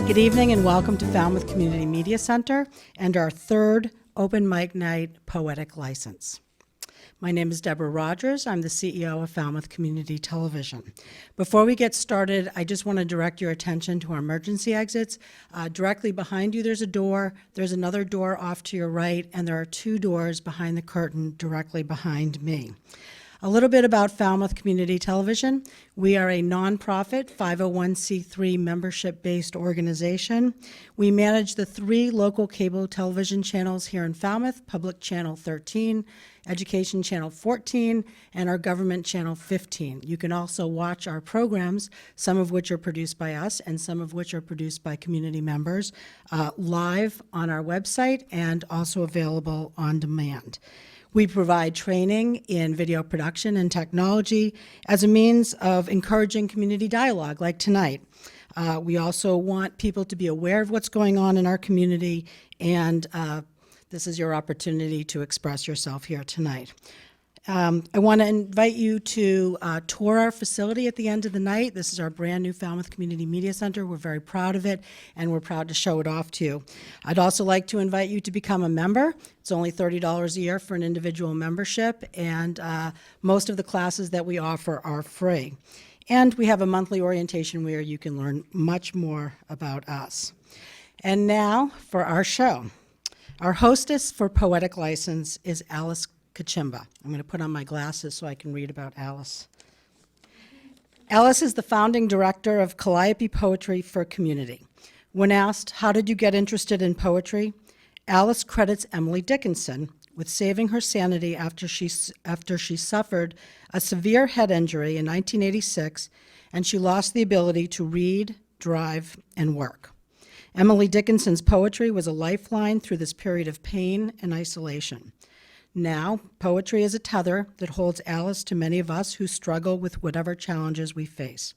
Good evening and welcome to Falmouth Community Media Center and our third open mic night Poetic license. My name is Deborah Rogers. I'm the CEO of Falmouth Community Television. Before we get started, I just want to direct your attention to our emergency exits. Directly behind you there's a door, there's another door off to your right, and there are two doors behind the curtain directly behind me. A little bit about Falmouth Community Television. We are a nonprofit 501c3 membership-based organization. We manage the three local cable television channels here in Falmouth, Public Channel 13, Education Channel 14, and our Government Channel 15. You can also watch our programs, some of which are produced by us and some of which are produced by community members, live on our website and also available on demand. We provide training in video production and technology as a means of encouraging community dialogue like tonight. We also want people to be aware of what's going on in our community, and this is your opportunity to express yourself here tonight. I want to invite you to tour our facility at the end of the night. This is our brand new Falmouth Community Media Center. We're very proud of it, and we're proud to show it off to you. I'd also like to invite you to become a member. It's only $30 a year for an individual membership, and most of the classes that we offer are free. And we have a monthly orientation where you can learn much more about us. And now for our show. Our hostess for Poetic License is Alice Kachimba. I'm going to put on my glasses so I can read about Alice. Alice is the founding director of Calliope Poetry for Community. When asked, how did you get interested in poetry? Alice credits Emily Dickinson with saving her sanity after she suffered a severe head injury in 1986 and she lost the ability to read, drive, and work. Emily Dickinson's poetry was a lifeline through this period of pain and isolation. Now, poetry is a tether that holds Alice to many of us who struggle with whatever challenges we face.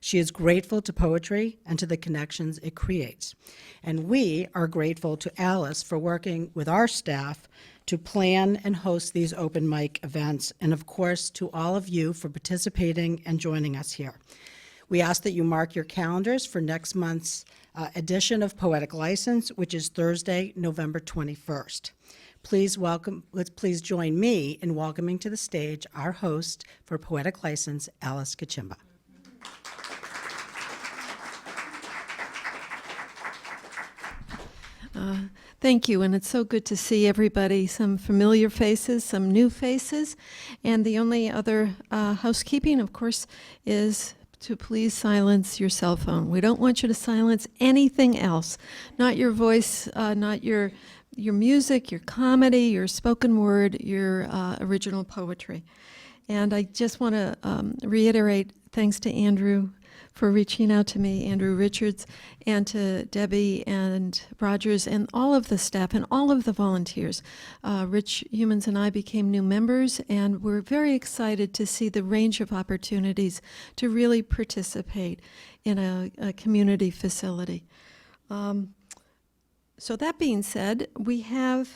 She is grateful to poetry and to the connections it creates. And we are grateful to Alice for working with our staff to plan and host these open mic events, and of course, to all of you for participating and joining us here. We ask that you mark your calendars for next month's edition of Poetic License, which is Thursday, November 21st. Please join me in welcoming to the stage our host for Poetic License, Alice Kachimba. Thank you, and it's so good to see everybody, some familiar faces, some new faces, and the only other housekeeping, of course, is to please silence your cell phone. We don't want you to silence anything else, not your voice, not your music, your comedy, your spoken word, your original poetry. And I just want to reiterate thanks to Andrew for reaching out to me, Andrew Richards, and to Debbie and Rogers and all of the staff and all of the volunteers. Rich Humans and I became new members, and we're very excited to see the range of opportunities to really participate in a community facility. So that being said, we have,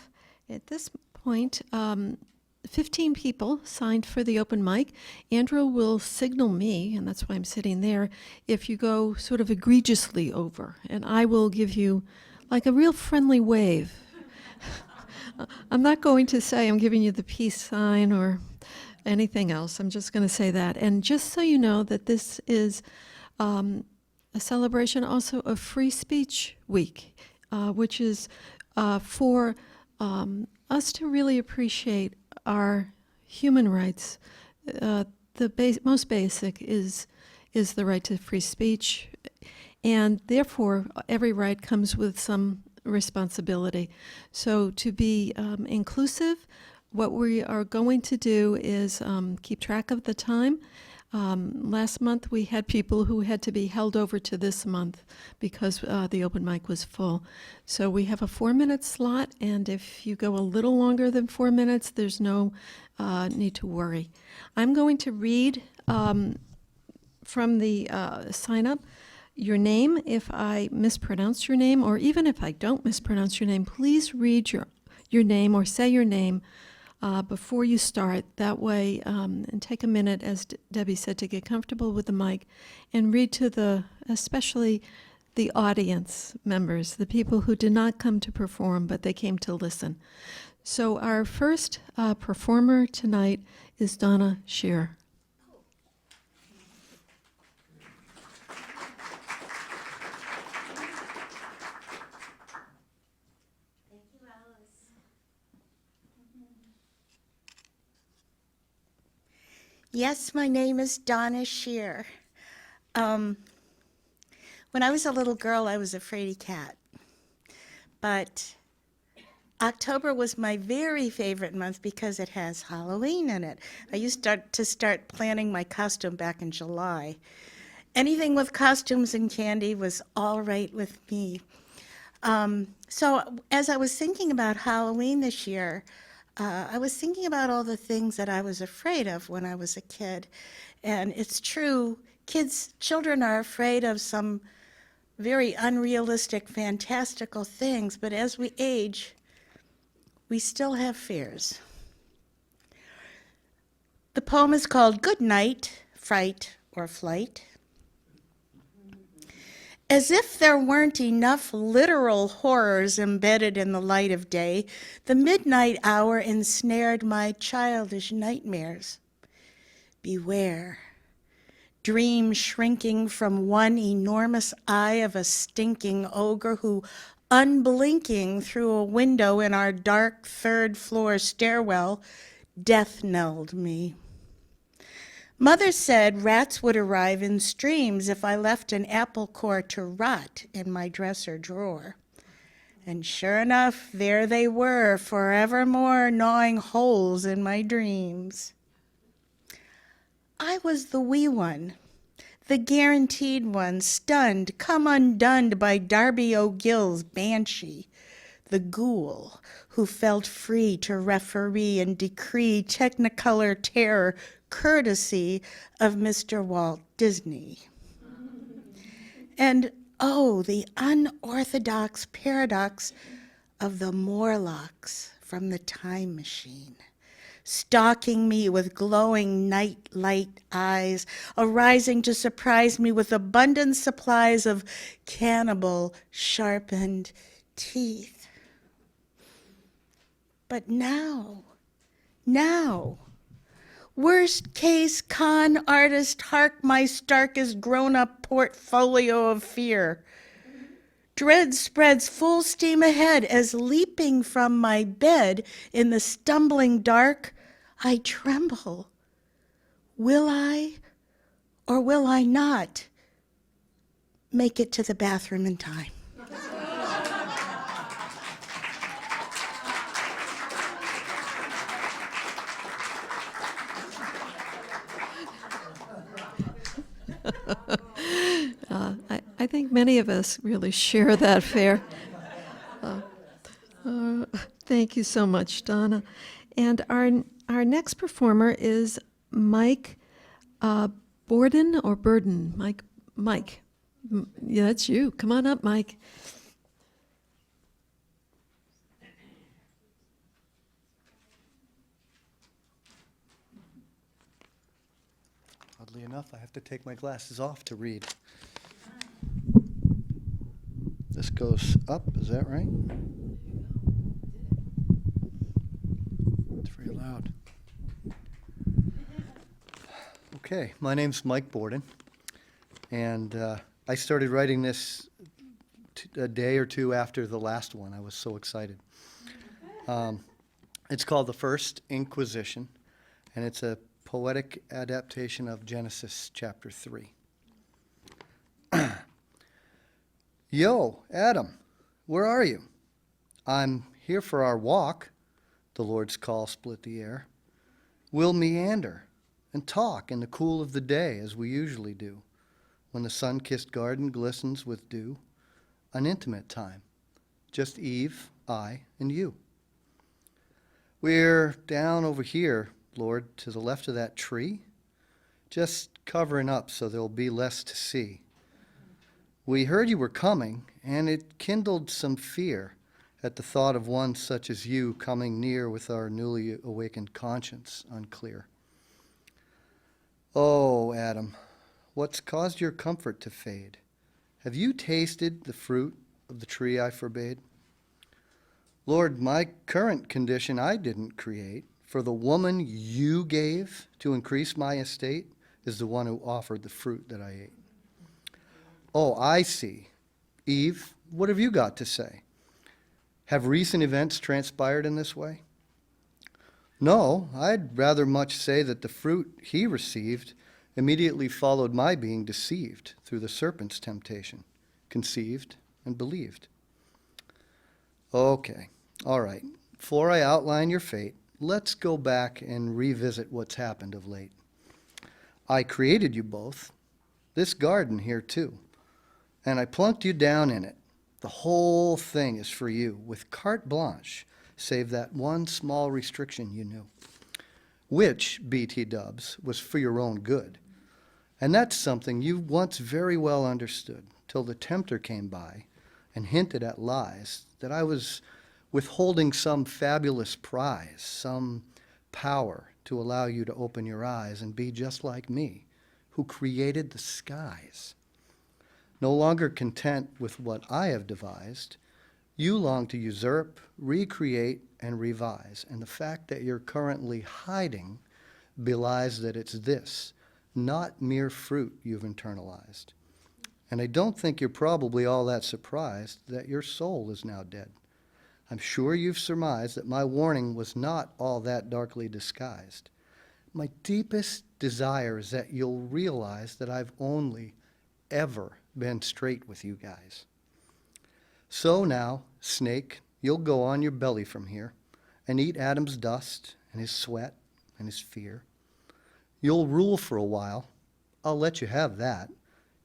at this point, 15 people signed for the open mic. Andrew will signal me, and that's why I'm sitting there, if you go sort of egregiously over, and I will give you like a real friendly wave. I'm not going to say I'm giving you the peace sign or anything else. I'm just going to say that. And just so you know that this is a celebration also of Free Speech Week, which is for us to really appreciate our human rights. The most basic is the right to free speech, and therefore every right comes with some responsibility. So to be inclusive, what we are going to do is keep track of the time. Last month we had people who had to be held over to this month because the open mic was full. So we have a 4-minute slot, and if you go a little longer than 4 minutes, there's no need to worry. I'm going to read from the sign up your name. If I mispronounce your name, or even if I don't mispronounce your name, please read your name or say your name before you start. That way, and take a minute, as Debbie said, to get comfortable with the mic and read to especially the audience members, the people who did not come to perform, but they came to listen. So our first performer tonight is Donna Shearer. Yes, my name is Donna Shearer. When I was a little girl, I was a fraidy cat. But October was my very favorite month because it has Halloween in it. I used to start planning my costume back in July. Anything with costumes and candy was all right with me. So as I was thinking about Halloween this year, I was thinking about all the things that I was afraid of when I was a kid. And it's true, children are afraid of some very unrealistic, fantastical things, but as we age, we still have fears. The poem is called Good Night, Fright, or Flight. As if there weren't enough literal horrors embedded in the light of day, the midnight hour ensnared my childish nightmares. Beware, dream shrinking from one enormous eye of a stinking ogre who, unblinking through a window in our dark third-floor stairwell, death-knelled me. Mother said rats would arrive in streams if I left an apple core to rot in my dresser drawer. And sure enough, there they were, forevermore gnawing holes in my dreams. I was the wee one, the guaranteed one, stunned, come undone by Darby O'Gill's banshee, the ghoul who felt free to referee and decree technicolor terror courtesy of Mr. Walt Disney. And oh, the unorthodox paradox of the Morlocks from the Time Machine, stalking me with glowing night-light eyes, arising to surprise me with abundant supplies of cannibal sharpened teeth. But now, worst case con artist, hark my starkest grown-up portfolio of fear. Dread spreads full steam ahead as leaping from my bed in the stumbling dark, I tremble. Will I or will I not make it to the bathroom in time? I think many of us really share that fear. Thank you so much, Donna. And our next performer is Mike Bordin or Bordin? Mike. Yeah, that's you. Come on up, Mike. Oddly enough, I have to take my glasses off to read. This goes up, is that right? It's very loud. Okay, my name's Mike Bordin, and I started writing this a day or two after the last one. I was so excited. It's called The First Inquisition, and it's a poetic adaptation of Genesis chapter 3. Yo, Adam, where are you? I'm here for our walk. The Lord's call split the air. We'll meander and talk in the cool of the day as we usually do, when the sun-kissed garden glistens with dew. An intimate time, just Eve, I, and you. We're down over here, Lord, to the left of that tree, just covering up so there'll be less to see. We heard you were coming, and it kindled some fear at the thought of one such as you coming near with our newly awakened conscience unclear. Oh, Adam, what's caused your comfort to fade? have you tasted the fruit of the tree I forbade? Lord, my current condition I didn't create, for the woman you gave to increase my estate is the one who offered the fruit that I ate. Oh, I see. Eve, what have you got to say? Have recent events transpired in this way? No, I'd rather much say that the fruit he received immediately followed my being deceived through the serpent's temptation, conceived and believed. Okay, all right. Before I outline your fate, let's go back and revisit what's happened of late. I created you both, this garden here too, and I plunked you down in it. The whole thing is for you, with carte blanche, save that one small restriction you knew, which, BT Dubs, was for your own good. And that's something you once very well understood, till the tempter came by and hinted at lies that I was withholding some fabulous prize, some power to allow you to open your eyes and be just like me, who created the skies. No longer content with what I have devised, you long to usurp, recreate, and revise. And the fact that you're currently hiding belies that it's this, not mere fruit, you've internalized. And I don't think you're probably all that surprised that your soul is now dead. I'm sure you've surmised that my warning was not all that darkly disguised. My deepest desire is that you'll realize that I've only ever been straight with you guys. So now, snake, you'll go on your belly from here and eat Adam's dust and his sweat and his fear. You'll rule for a while. I'll let you have that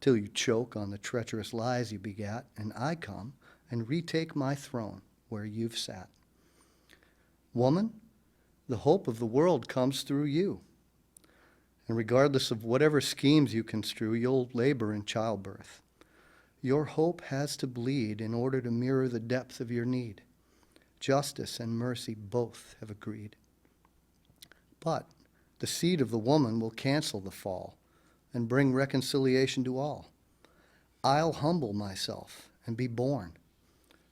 till you choke on the treacherous lies you begat, and I come and retake my throne where you've sat. Woman, the hope of the world comes through you. And regardless of whatever schemes you construe, you'll labor in childbirth. Your hope has to bleed in order to mirror the depth of your need. Justice and mercy both have agreed. But the seed of the woman will cancel the fall and bring reconciliation to all. I'll humble myself and be born.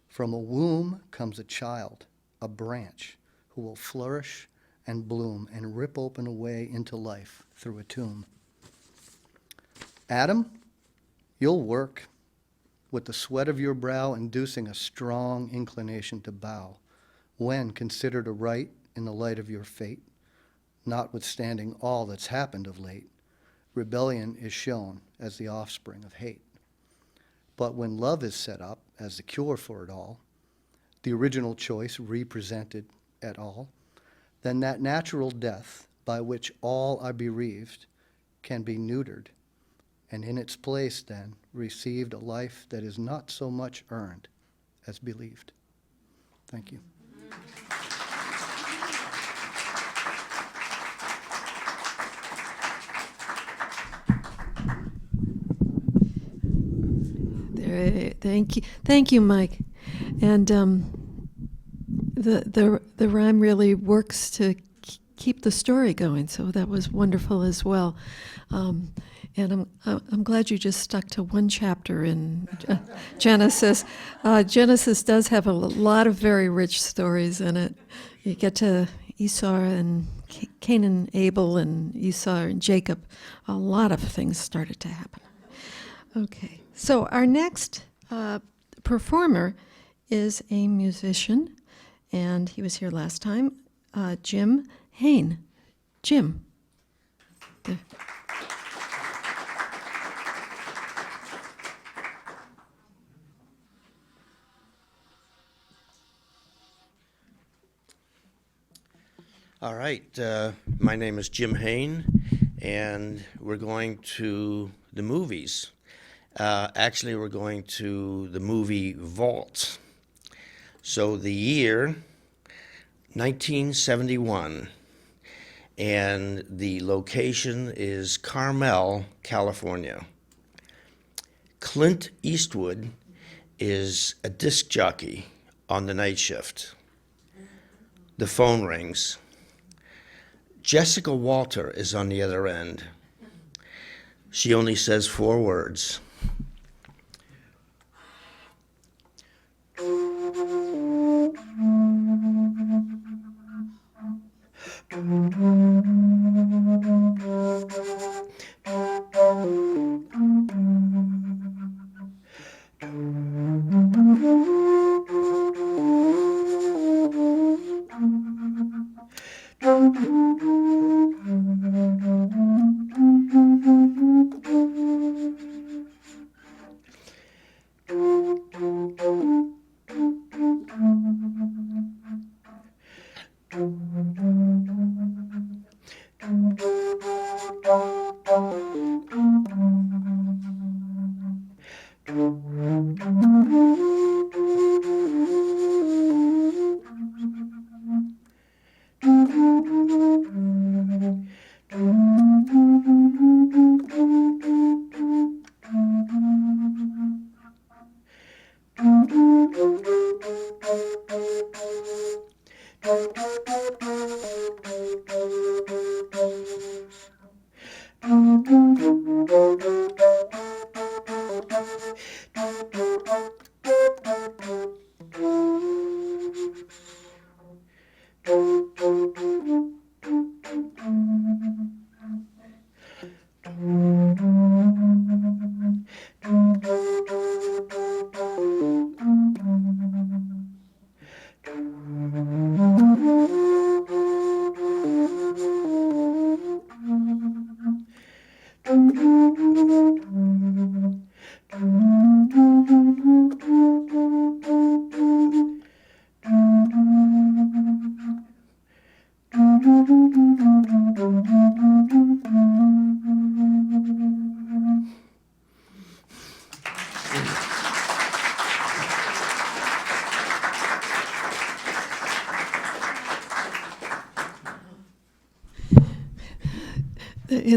From a womb comes a child, a branch, who will flourish and bloom and rip open a way into life through a tomb. Adam, you'll work, with the sweat of your brow inducing a strong inclination to bow, when considered a right in the light of your fate, notwithstanding all that's happened of late. Rebellion is shown as the offspring of hate. But when love is set up as the cure for it all, the original choice represented at all, then that natural death by which all are bereaved can be neutered, and in its place then received a life that is not so much earned as believed. Thank you. Thank you, Mike. And the rhyme really works to keep the story going, so that was wonderful as well. And I'm glad you just stuck to one chapter in Genesis. Genesis does have a lot of very rich stories in it. You get to Esau and Cain and Abel and Esau and Jacob. A lot of things started to happen. Okay, so our next performer is a musician, and he was here last time, Jim Haines. Jim. There. All right, my name is Jim Haines, and we're going to the movies. Actually, we're going to the movie Vault. So the year, 1971, and the location is Carmel, California. Clint Eastwood is a disc jockey on the night shift. The phone rings. Jessica Walter is on the other end. She only says 4 words. In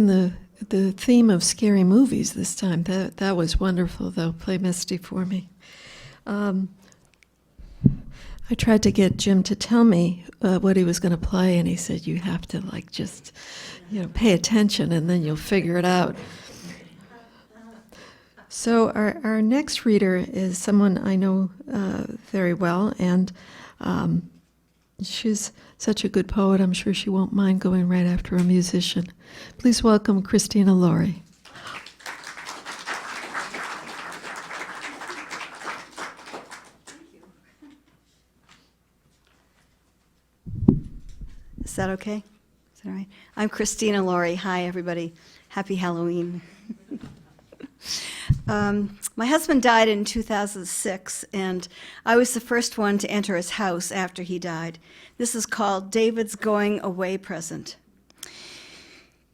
the theme of scary movies this time, that was wonderful, though. Play Misty for me. I tried to get Jim to tell me what he was going to play, and he said, you have to, just, pay attention, and then you'll figure it out. So our next reader is someone I know very well, and she's such a good poet, I'm sure she won't mind going right after a musician. Please welcome Christina Laurie. Is that okay? Is that all right? I'm Christina Laurie. Hi, everybody. Happy Halloween. My husband died in 2006, and I was the first one to enter his house after he died. This is called David's Going Away Present.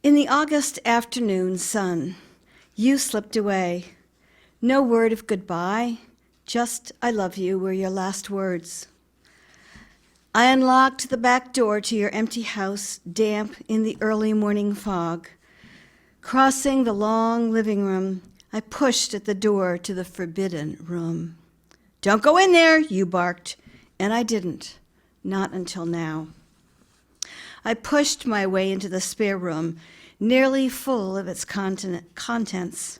In the August afternoon sun, you slipped away. No word of goodbye, just I love you were your last words. I unlocked the back door to your empty house, damp in the early morning fog. Crossing the long living room, I pushed at the door to the forbidden room. Don't go in there, you barked, and I didn't, not until now. I pushed my way into the spare room, nearly full of its contents,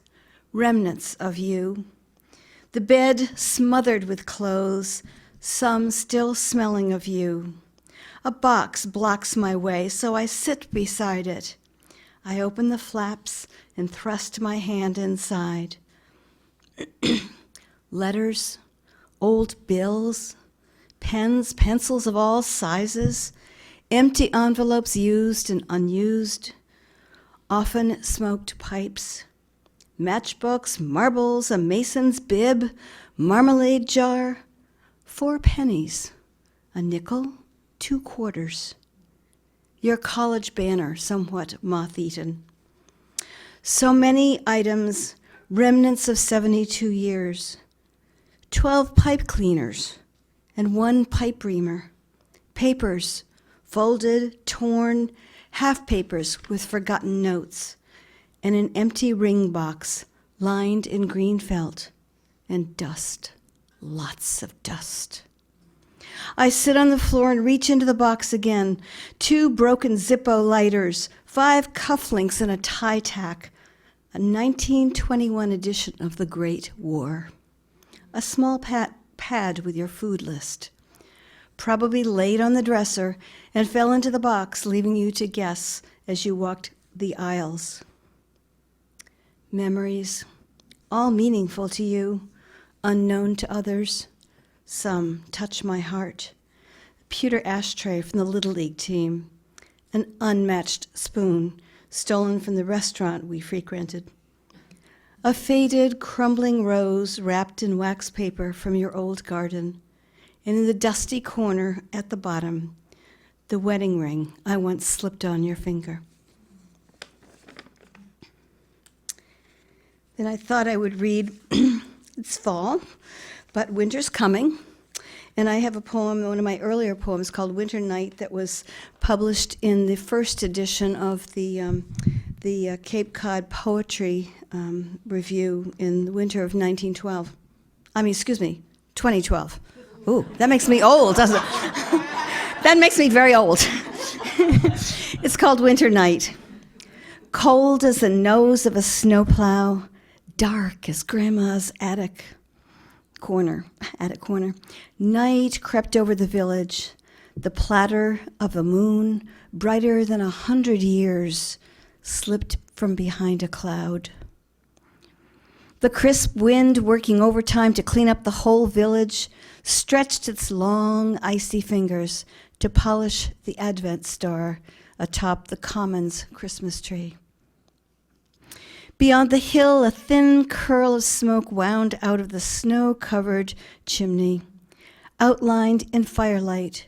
remnants of you. The bed smothered with clothes, some still smelling of you. A box blocks my way, so I sit beside it. I open the flaps and thrust my hand inside. Letters, old bills, pens, pencils of all sizes, empty envelopes used and unused, often smoked pipes, matchbooks, marbles, a mason's bib, marmalade jar, 4 pennies, a nickel, 2 quarters. Your college banner, somewhat moth-eaten. So many items, remnants of 72 years. 12 pipe cleaners and 1 pipe reamer. Papers, folded, torn, half papers with forgotten notes, and an empty ring box lined in green felt, and dust, lots of dust. I sit on the floor and reach into the box again. 2 broken Zippo lighters, 5 cufflinks and a tie tack, a 1921 edition of The Great War, a small pad with your food list, probably laid on the dresser and fell into the box, leaving you to guess as you walked the aisles. Memories, all meaningful to you, unknown to others. Some touch my heart. A pewter ashtray from the Little League team. An unmatched spoon stolen from the restaurant we frequented. A faded, crumbling rose wrapped in wax paper from your old garden. And in the dusty corner at the bottom, the wedding ring I once slipped on your finger. Then I thought I would read It's fall, but winter's coming. And I have a poem, one of my earlier poems called Winter Night, that was published in the first edition of the Cape Cod Poetry Review in the winter of 1912. 2012. Ooh, that makes me old, doesn't it? That makes me very old. It's called Winter Night. Cold as the nose of a snowplow, dark as Grandma's attic corner. Night crept over the village, the platter of a moon, brighter than 100 years, slipped from behind a cloud. The crisp wind, working overtime to clean up the whole village, stretched its long, icy fingers to polish the Advent star atop the Commons Christmas tree. Beyond the hill, a thin curl of smoke wound out of the snow-covered chimney. Outlined in firelight,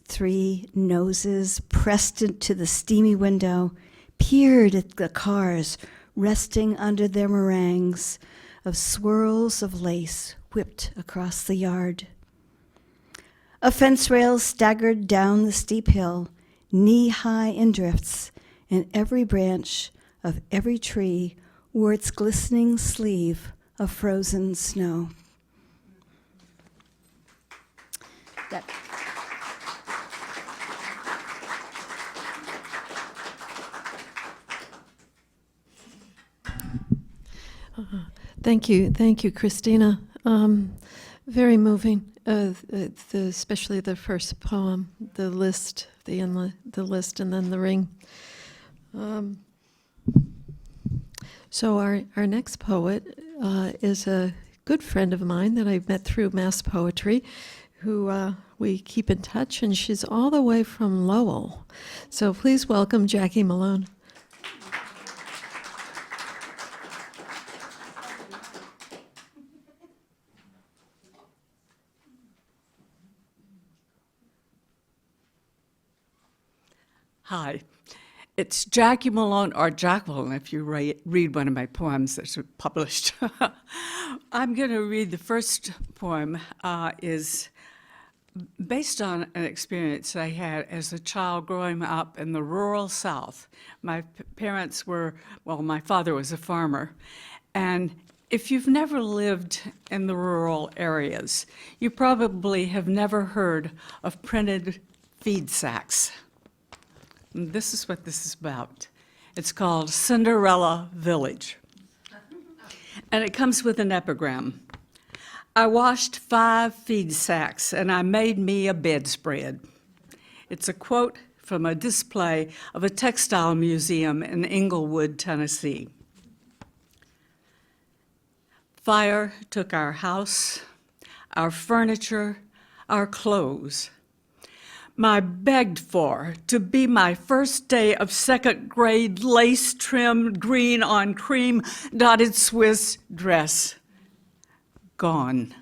3 noses pressed into the steamy window, peered at the cars resting under their meringues of swirls of lace whipped across the yard. A fence rail staggered down the steep hill, knee-high in drifts, and every branch of every tree wore its glistening sleeve of frozen snow. Thank you, Christina. Very moving. Especially the first poem, the list, the list, and then the ring. So our next poet is a good friend of mine that I met through Mass Poetry, who we keep in touch, and she's all the way from Lowell. So please welcome Jackie Malone. Hi, it's Jackie Malone, or Jacqueline if you read one of my poems that's published. I'm going to read the first poem, is based on an experience I had as a child growing up in the rural South. My parents were, my father was a farmer, and if you've never lived in the rural areas, you probably have never heard of printed feed sacks. And this is what this is about. It's called Cinderella Village. And it comes with an epigram. I washed 5 feed sacks and I made me a bedspread. It's a quote from a display of a textile museum in Englewood, Tennessee. Fire took our house, our furniture, our clothes. My begged for to be my first day of 2nd grade lace-trimmed green on cream dotted Swiss dress. Gone.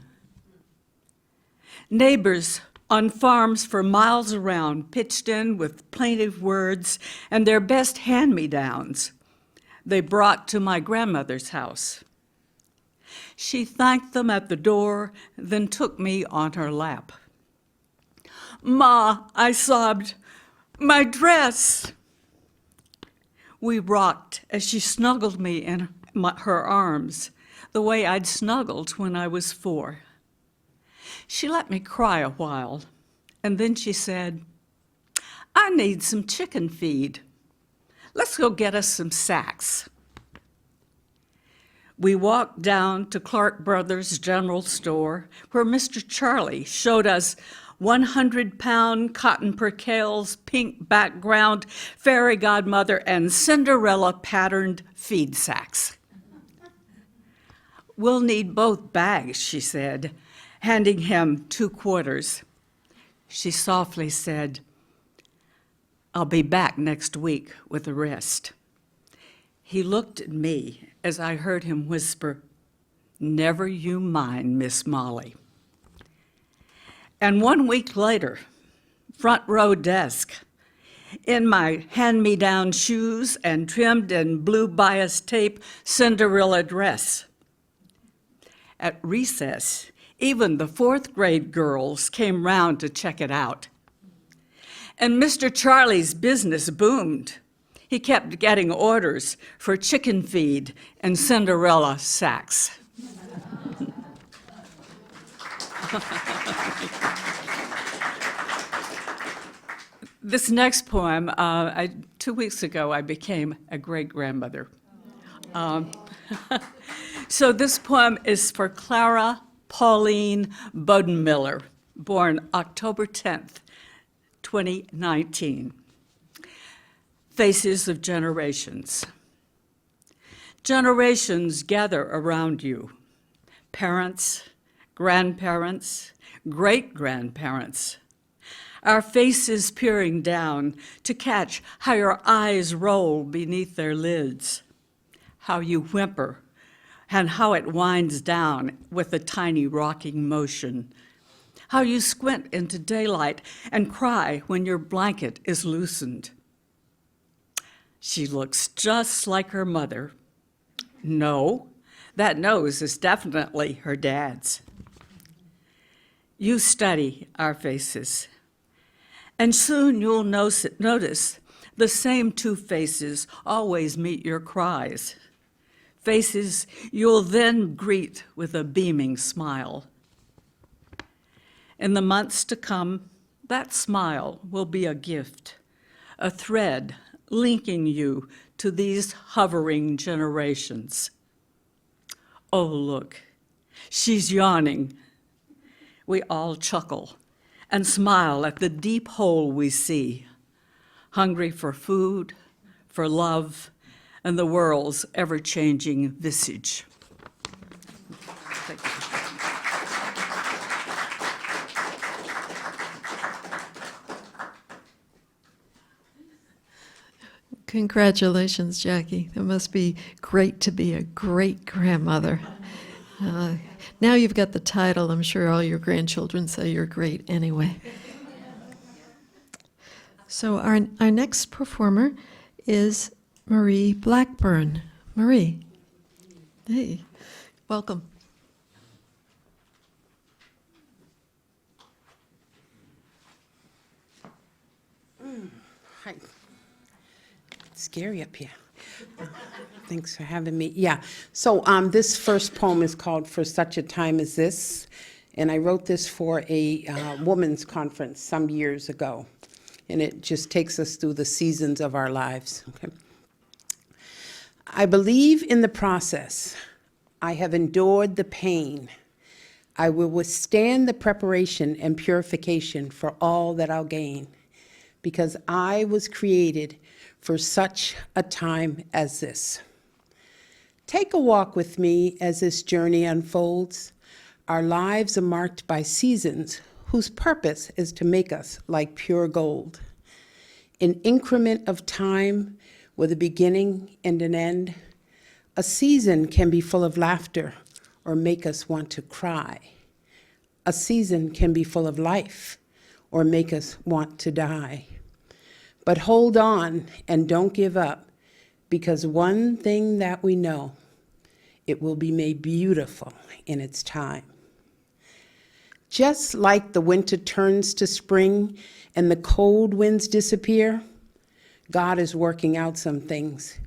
Neighbors on farms for miles around pitched in with plaintive words and their best hand-me-downs they brought to my grandmother's house. She thanked them at the door, then took me on her lap. Ma, I sobbed, my dress. We rocked as she snuggled me in her arms, the way I'd snuggled when I was 4. She let me cry a while, and then she said, I need some chicken feed. Let's go get us some sacks. We walked down to Clark Brothers General Store, where Mr. Charlie showed us 100-pound cotton percales, pink background, fairy godmother, and Cinderella patterned feed sacks. We'll need both bags, she said, handing him 2 quarters. She softly said, I'll be back next week with the rest. He looked at me as I heard him whisper, never you mind, Miss Molly. And 1 week later, front row desk, in my hand-me-down shoes and trimmed in blue bias tape Cinderella dress. At recess, even the fourth grade girls came round to check it out. And Mr. Charlie's business boomed. He kept getting orders for chicken feed and Cinderella sacks. This next poem, 2 weeks ago, I became a great-grandmother. So this poem is for Clara Pauline Bowden-Miller, born October 10th, 2019. Faces of generations. Generations gather around you. Parents, grandparents, great-grandparents. Our faces peering down to catch how your eyes roll beneath their lids, how you whimper, and how it winds down with a tiny rocking motion, how you squint into daylight and cry when your blanket is loosened. She looks just like her mother. No, that nose is definitely her dad's. You study our faces, and soon you'll notice the same two faces always meet your cries. Faces you'll then greet with a beaming smile. In the months to come, that smile will be a gift, a thread linking you to these hovering generations. Oh, look, she's yawning. We all chuckle and smile at the deep hole we see, hungry for food, for love, and the world's ever-changing visage. Thank you. Congratulations, Jackie. It must be great to be a great-grandmother. Now you've got the title. I'm sure all your grandchildren say you're great anyway. So our next performer is Marie Blackburn. Marie, hey, welcome. Hi. It's scary up here. Thanks for having me. Yeah, so this first poem is called For Such a Time as This, and I wrote this for a women's conference some years ago, and it just takes us through the seasons of our lives. Okay. I believe in the process. I have endured the pain. I will withstand the preparation and purification for all that I'll gain, because I was created for such a time as this. Take a walk with me as this journey unfolds. Our lives are marked by seasons whose purpose is to make us like pure gold. An increment of time with a beginning and an end. A season can be full of laughter or make us want to cry. A season can be full of life or make us want to die. But hold on and don't give up, because one thing that we know, it will be made beautiful in its time. Just like the winter turns to spring and the cold winds disappear, God is working out some things.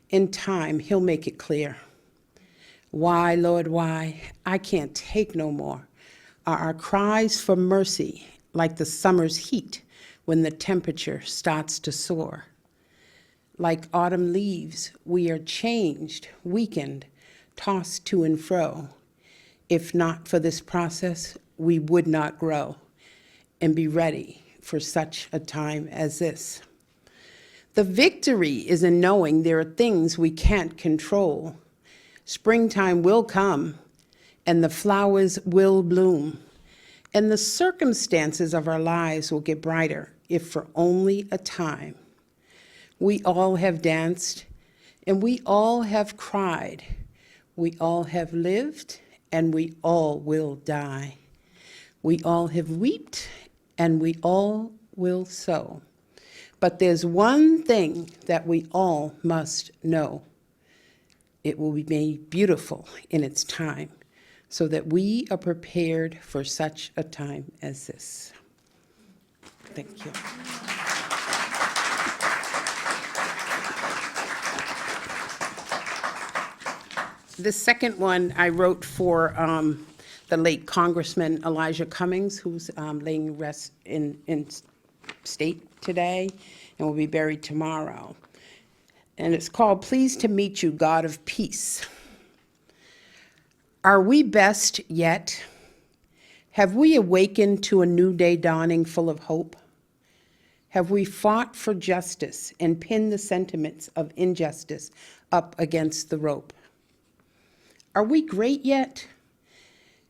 In time, he'll make it clear. Why, Lord, why? I can't take no more. Are our cries for mercy like the summer's heat when the temperature starts to soar? Like autumn leaves, we are changed, weakened, tossed to and fro. If not for this process, we would not grow and be ready for such a time as this. The victory is in knowing there are things we can't control. Springtime will come, and the flowers will bloom, and the circumstances of our lives will get brighter, if for only a time. We all have danced, and we all have cried. We all have lived, and we all will die. We all have wept, and we all will sow. But there's one thing that we all must know. It will be made beautiful in its time. so that we are prepared for such a time as this. Thank you. The second one I wrote for the late Congressman Elijah Cummings, who's laying rest in state today and will be buried tomorrow. And it's called Pleased to Meet You, God of Peace. Are we best yet? Have we awakened to a new day dawning full of hope? Have we fought for justice and pinned the sentiments of injustice up against the rope? Are we great yet?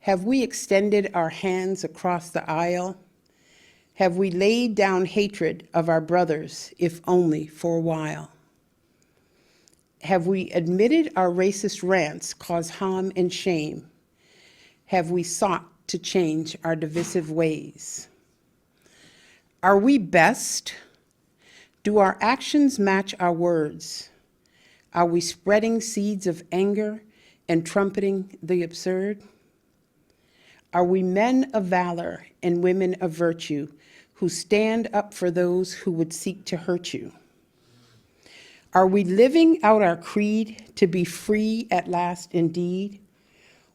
Have we extended our hands across the aisle? Have we laid down hatred of our brothers, if only for a while? Have we admitted our racist rants cause harm and shame? Have we sought to change our divisive ways? Are we best? Do our actions match our words? Are we spreading seeds of anger and trumpeting the absurd? Are we men of valor and women of virtue who stand up for those who would seek to hurt you? Are we living out our creed to be free at last indeed,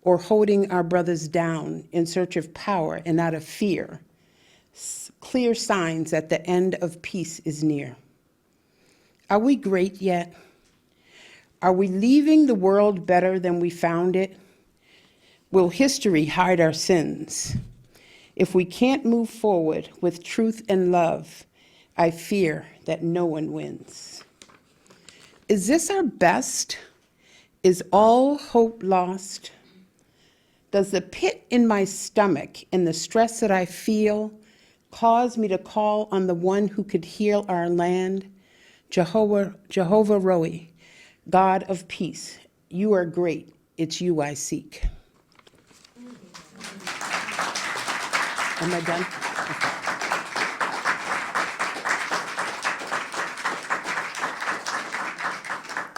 or holding our brothers down in search of power and out of fear, clear signs that the end of peace is near? Are we great yet? Are we leaving the world better than we found it? Will history hide our sins? If we can't move forward with truth and love, I fear that no one wins. Is this our best? Is all hope lost? Does the pit in my stomach and the stress that I feel cause me to call on the one who could heal our land? Jehovah Roi, God of peace, you are great, it's you I seek. Am I done?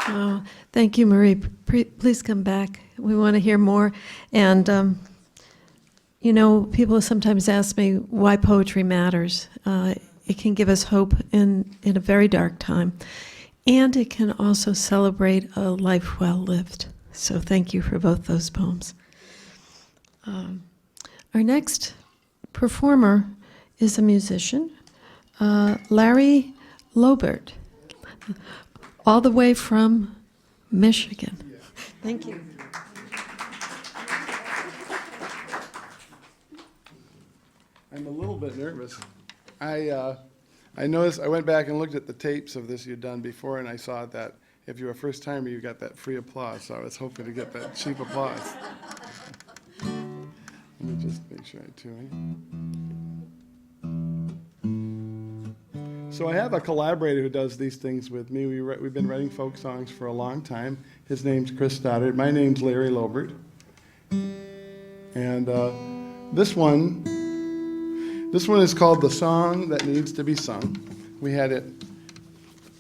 Oh, thank you, Marie. Please come back. We want to hear more. And, you know, people sometimes ask me why poetry matters. It can give us hope in a very dark time. And it can also celebrate a life well lived. So thank you for both those poems. Our next performer is a musician, Larry Lobert, all the way from Michigan. Thank you. I'm a little bit nervous. I noticed, I went back and looked at the tapes of this you'd done before, and I saw that if you were a first timer, you got that free applause, so I was hoping to get that cheap applause. Let me just make sure I tune in. So I have a collaborator who does these things with me. We've been writing folk songs for a long time. His name's Chris Stoddard. My name's Larry Lobert. And this one is called The Song That Needs to Be Sung. We had it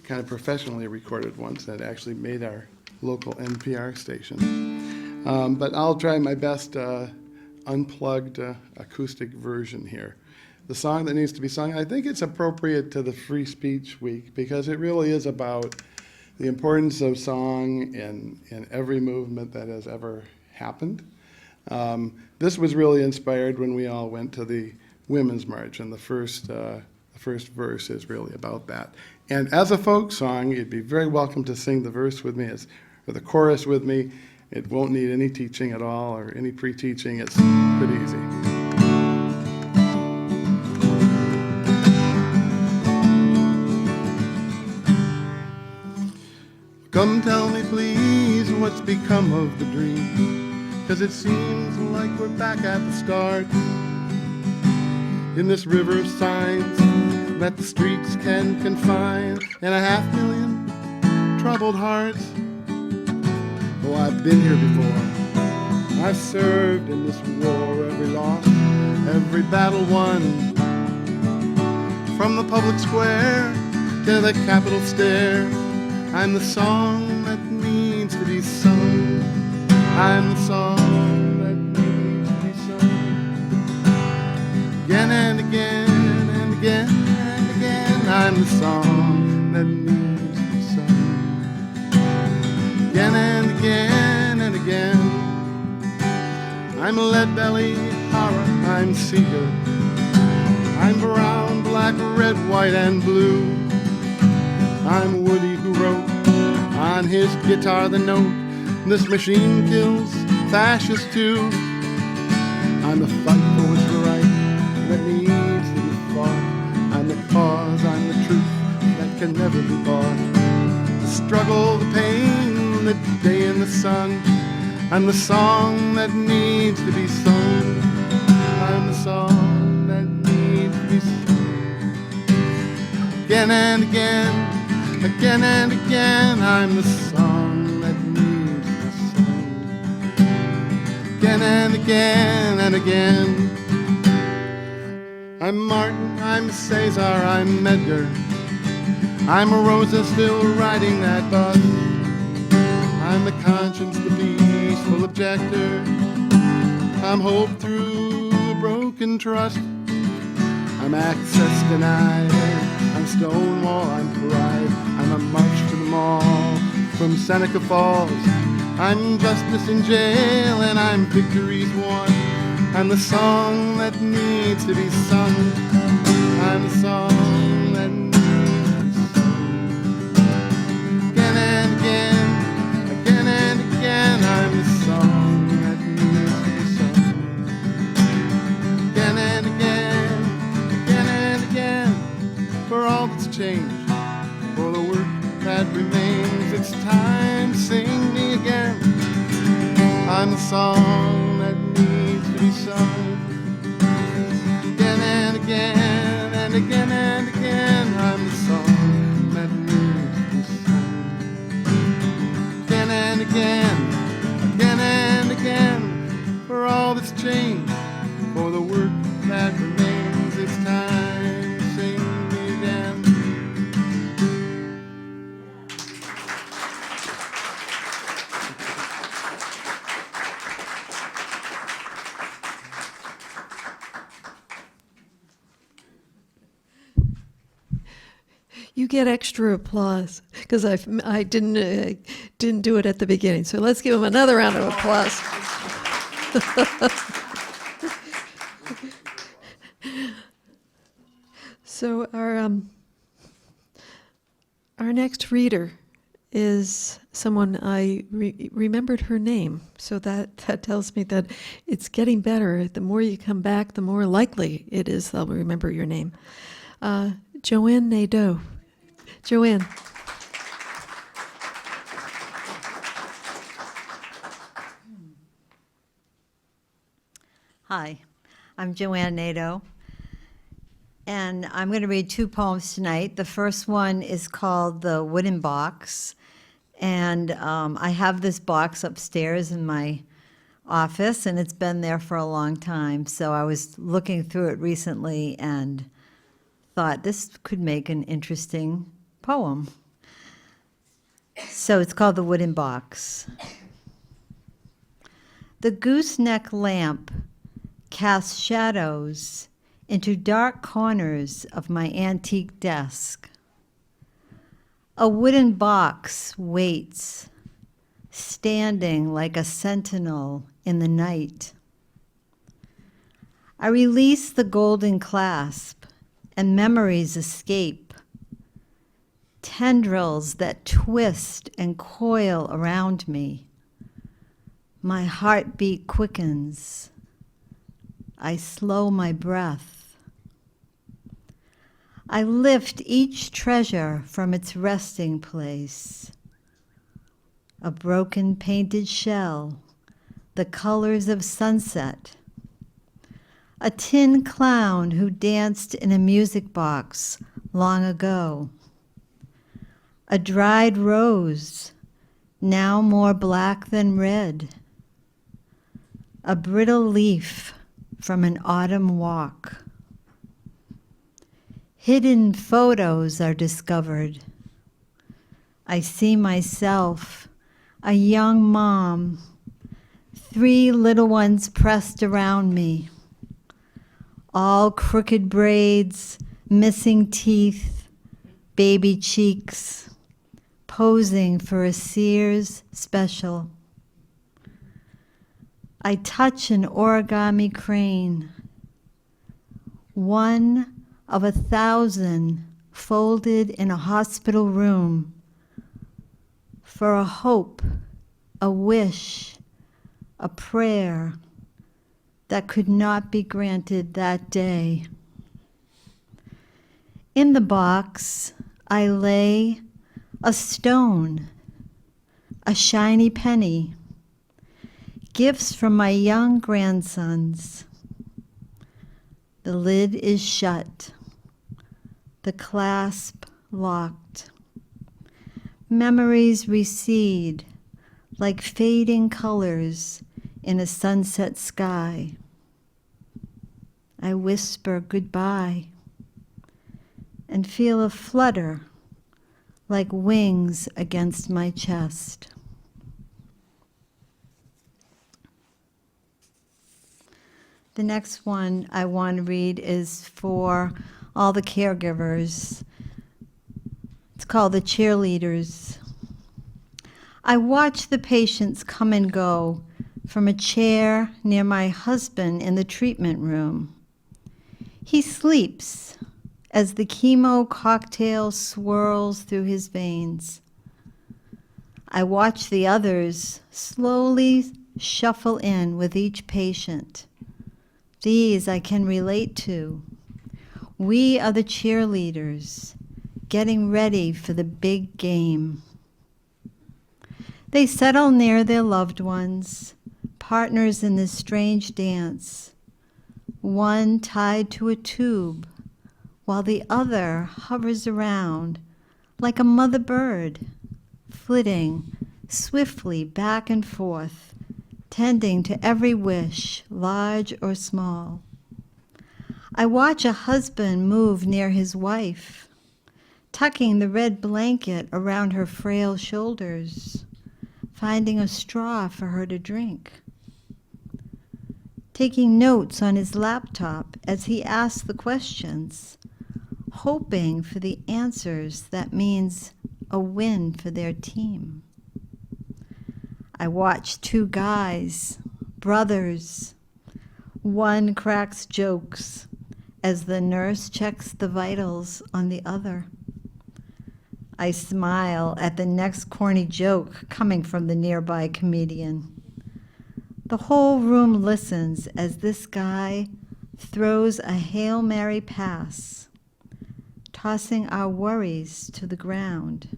kind of professionally recorded once that actually made our local NPR station. But I'll try my best unplugged acoustic version here. The song that needs to be sung, I think it's appropriate to the Free Speech Week because it really is about the importance of song in every movement that has ever happened. This was really inspired when we all went to the Women's March, and the first verse is really about that. And as a folk song, you'd be very welcome to sing the verse with me, or the chorus with me. It won't need any teaching at all, or any pre-teaching. It's pretty easy. Come tell me, please, what's become of the dream? 'Cause it seems like we're back at the start. In this river of signs that the streets can confine, and 500,000 troubled hearts. Oh, I've been here before. I've served in this war, every loss, every battle won. From the public square to the Capitol stair, I'm the song that needs to be sung. I'm the song that needs I'm the song that needs to be sung. Again and again and again. I'm lead-belly, horror, I'm cedar. I'm brown, black, red, white, and blue. I'm Woody who wrote on his guitar the note, this machine kills fascists too. I'm the fight for what's right that needs to be fought. I'm the cause, I'm the truth that can never be bought. The struggle, the pain, the day in the sun. I'm the song that needs to be sung. I'm the song that needs to be sung. Again and again, again and again, I'm the song that needs to be sung. Again and again and again. I'm Martin, I'm Caesar, I'm Medgar. I'm a Rosa still riding that bus. I'm the conscience, the peaceful objector. I'm hope through a broken trust. I'm access denied. I'm Stonewall, I'm pride. I'm a march to the mall from Seneca Falls. I'm justice in jail and I'm victories won. I'm the song that needs to be sung. I'm the song that needs to be sung. Again and again, again and again, I'm the song that needs to be sung. Again and again, again and again, for all that's changed, for the work that remains, it's time to sing me again. I'm the song that needs to be sung. Again and again and again and again, I'm the song that needs to be sung. Again and again, again and again, for all that's changed, for the work that remains, it's time to sing me again. You get extra applause because I didn't do it at the beginning. So let's give him another round of applause. So our next reader is someone I remembered her name. So that tells me that it's getting better. The more you come back, the more likely it is they'll remember your name. Joanne Nadeau. Joanne. Hi, I'm Joanne Nadeau, and I'm going to read two poems tonight. The first one is called The Wooden Box, and I have this box upstairs in my office, and it's been there for a long time, so I was looking through it recently and thought this could make an interesting poem. So it's called The Wooden Box. The gooseneck lamp casts shadows into dark corners of my antique desk. A wooden box waits, standing like a sentinel in the night. I release the golden clasp, and memories escape. Tendrils that twist and coil around me. My heartbeat quickens. I slow my breath. I lift each treasure from its resting place. A broken painted shell, the colors of sunset. A tin clown who danced in a music box long ago. A dried rose, now more black than red. A brittle leaf from an autumn walk. Hidden photos are discovered. I see myself, a young mom, 3 little ones pressed around me. All crooked braids, missing teeth, baby cheeks, posing for a Sears special. I touch an origami crane, one of 1,000 folded in a hospital room, for a hope, a wish, a prayer that could not be granted that day. In the box, I lay a stone, a shiny penny, gifts from my young grandsons. The lid is shut, the clasp locked. Memories recede like fading colors in a sunset sky. I whisper goodbye and feel a flutter like wings against my chest. The next one I want to read is for all the caregivers. It's called The Cheerleaders. I watch the patients come and go from a chair near my husband in the treatment room. He sleeps as the chemo cocktail swirls through his veins. I watch the others slowly shuffle in with each patient. These I can relate to. We are the cheerleaders, getting ready for the big game. They settle near their loved ones, partners in this strange dance, one tied to a tube, while the other hovers around like a mother bird, flitting swiftly back and forth, tending to every wish, large or small. I watch a husband move near his wife, tucking the red blanket around her frail shoulders, finding a straw for her to drink, taking notes on his laptop as he asks the questions, hoping for the answers that means a win for their team. I watch two guys, brothers. One cracks jokes as the nurse checks the vitals on the other. I smile at the next corny joke coming from the nearby comedian. The whole room listens as this guy throws a Hail Mary pass, tossing our worries to the ground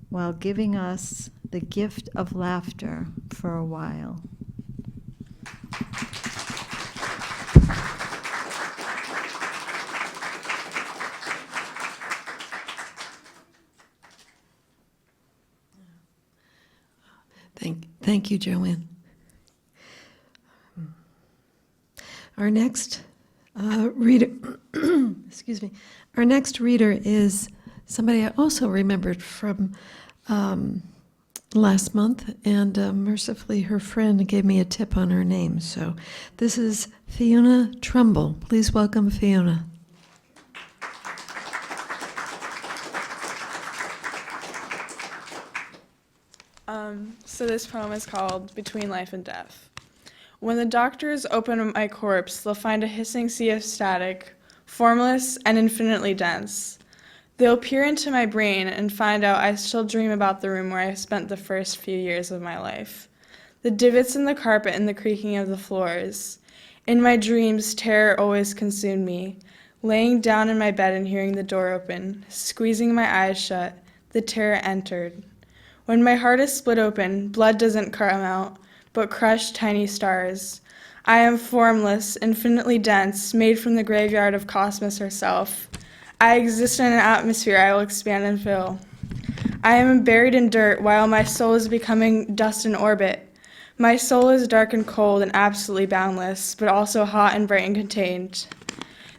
while giving us the gift of laughter for a while. Thank you, Joanne. Our next reader, excuse me, our next reader is somebody I also remembered from last month, and mercifully her friend gave me a tip on her name. So this is Fiona Trumbull. Please welcome Fiona. So this poem is called Between Life and Death. When the doctors open my corpse, they'll find a hissing sea of static, formless and infinitely dense. They'll peer into my brain and find out I still dream about the room where I spent the first few years of my life. The divots in the carpet and the creaking of the floors. In my dreams, terror always consumed me. Laying down in my bed and hearing the door open, squeezing my eyes shut, the terror entered. When my heart is split open, blood doesn't come out, but crushed tiny stars. I am formless, infinitely dense, made from the graveyard of Cosmos herself. I exist in an atmosphere I will expand and fill. I am buried in dirt while my soul is becoming dust in orbit. My soul is dark and cold and absolutely boundless, but also hot and bright and contained.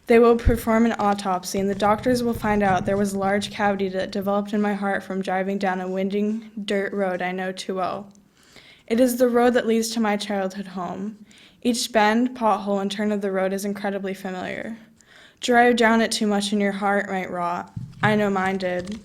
They will perform an autopsy, and the doctors will find out there was a large cavity that developed in my heart from driving down a winding dirt road I know too well. It is the road that leads to my childhood home. Each bend, pothole, and turn of the road is incredibly familiar. Drive down it too much and your heart might rot. I know mine did.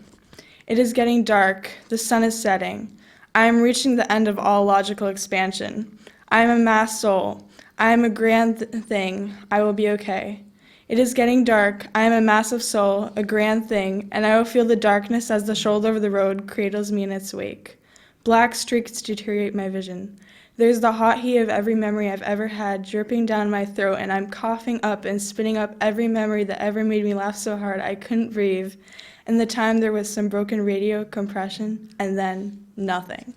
It is getting dark. The sun is setting. I am reaching the end of all logical expansion. I am a mass soul. I am a grand thing. I will be okay. It is getting dark. I am a massive soul, a grand thing, and I will feel the darkness as the shoulder of the road cradles me in its wake. Black streaks deteriorate my vision. There's the hot heat of every memory I've ever had dripping down my throat, and I'm coughing up and spitting up every memory that ever made me laugh so hard I couldn't breathe. In the time there was some broken radio compression, and then nothing.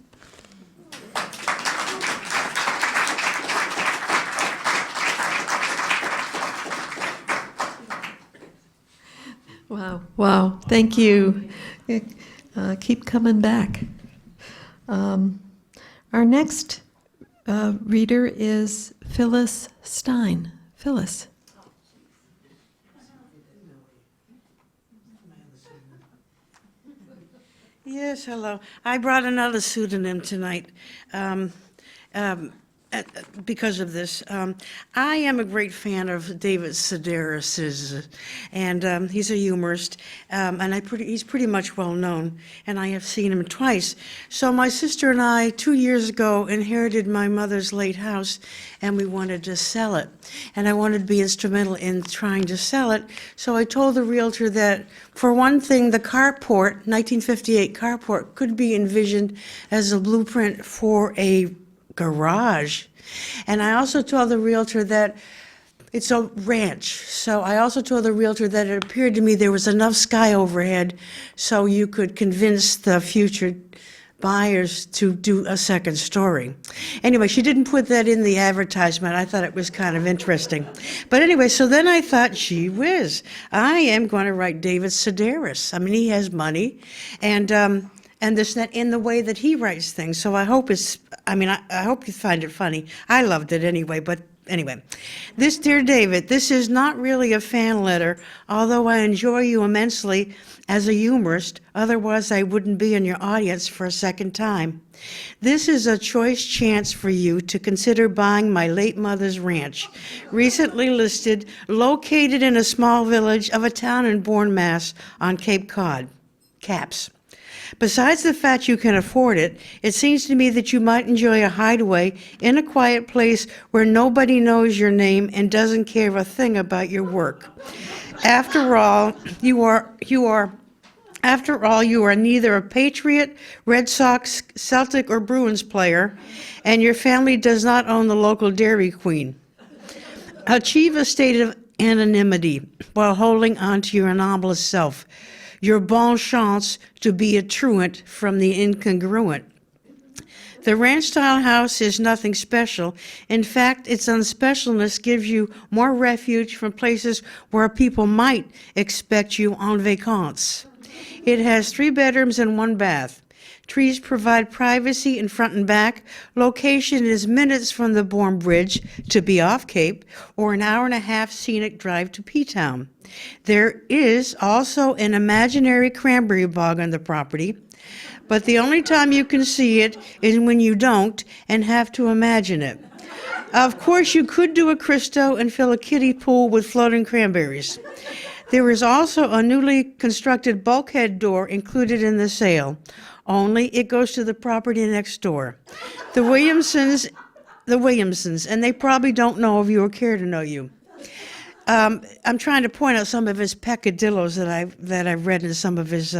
Wow, wow, thank you. Keep coming back. Our next reader is Phyllis Stein. Phyllis. Yes, hello. I brought another pseudonym tonight because of this. I am a great fan of David Sedaris's, and he's a humorist, and he's pretty much well known, and I have seen him twice. So my sister and I, 2 years ago, inherited my mother's late house, and we wanted to sell it. And I wanted to be instrumental in trying to sell it, so I told the realtor that, for one thing, the carport, 1958 carport, could be envisioned as a blueprint for a garage. And I also told the realtor that it's a ranch. So I also told the realtor that it appeared to me there was enough sky overhead so you could convince the future buyers to do a second story. Anyway, she didn't put that in the advertisement. I thought it was kind of interesting. But anyway, so then I thought, gee whiz, I am going to write David Sedaris. I mean, he has money, and this, that, in the way that he writes things. So I hope I hope you find it funny. I loved it anyway, but anyway. This, Dear David, this is not really a fan letter, although I enjoy you immensely as a humorist. Otherwise, I wouldn't be in your audience for a second time. This is a choice chance for you to consider buying my late mother's ranch, recently listed, located in a small village of a town in Bourne, Mass, on Cape Cod, Caps. Besides the fact you can afford it, it seems to me that you might enjoy a hideaway in a quiet place where nobody knows your name and doesn't care a thing about your work. After all, you are neither a Patriot, Red Sox, Celtic, or Bruins player, and your family does not own the local Dairy Queen. Achieve a state of anonymity while holding on to your anomalous self. Your bon chance to be a truant from the incongruent. The ranch-style house is nothing special. In fact, its unspecialness gives you more refuge from places where people might expect you en vacances. It has 3 bedrooms and 1 bath. Trees provide privacy in front and back. Location is minutes from the Bourne Bridge to be off Cape, or an hour-and-a-half scenic drive to P-Town. There is also an imaginary cranberry bog on the property, but the only time you can see it is when you don't and have to imagine it. Of course, you could do a Christo and fill a kiddie pool with floating cranberries. There is also a newly constructed bulkhead door included in the sale, only it goes to the property next door. The Williamsons, and they probably don't know of you or care to know you. I'm trying to point out some of his peccadillos that I've read in some of his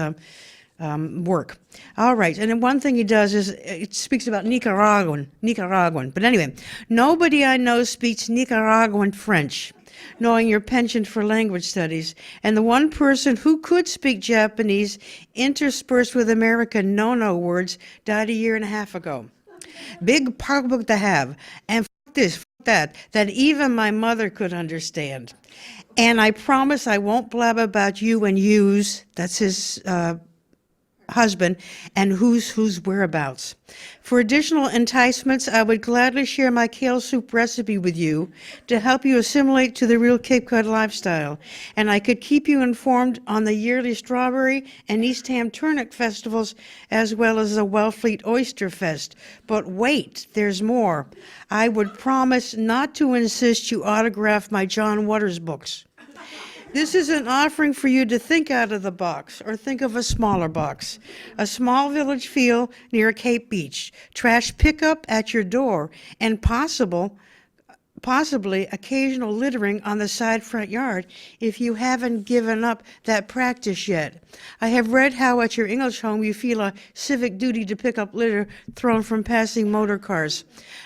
work. All right, and then one thing he does is it speaks about Nicaraguan. But anyway, nobody I know speaks Nicaraguan French, knowing your penchant for language studies, and the one person who could speak Japanese, interspersed with American no-no words, died 1.5 years ago. Big pocketbook to have, and this, that even my mother could understand. And I promise I won't blab about you and yous, that's his husband, and whose whereabouts. For additional enticements, I would gladly share my kale soup recipe with you to help you assimilate to the real Cape Cod lifestyle. And I could keep you informed on the yearly strawberry and East Ham turnip festivals, as well as the Wellfleet Oyster Fest. But wait, there's more. I would promise not to insist you autograph my John Waters books. This is an offering for you to think out of the box or think of a smaller box. A small village feel near Cape Beach, trash pickup at your door, and possibly occasional littering on the side front yard if you haven't given up that practice yet. I have read how at your English home you feel a civic duty to pick up litter thrown from passing motor cars.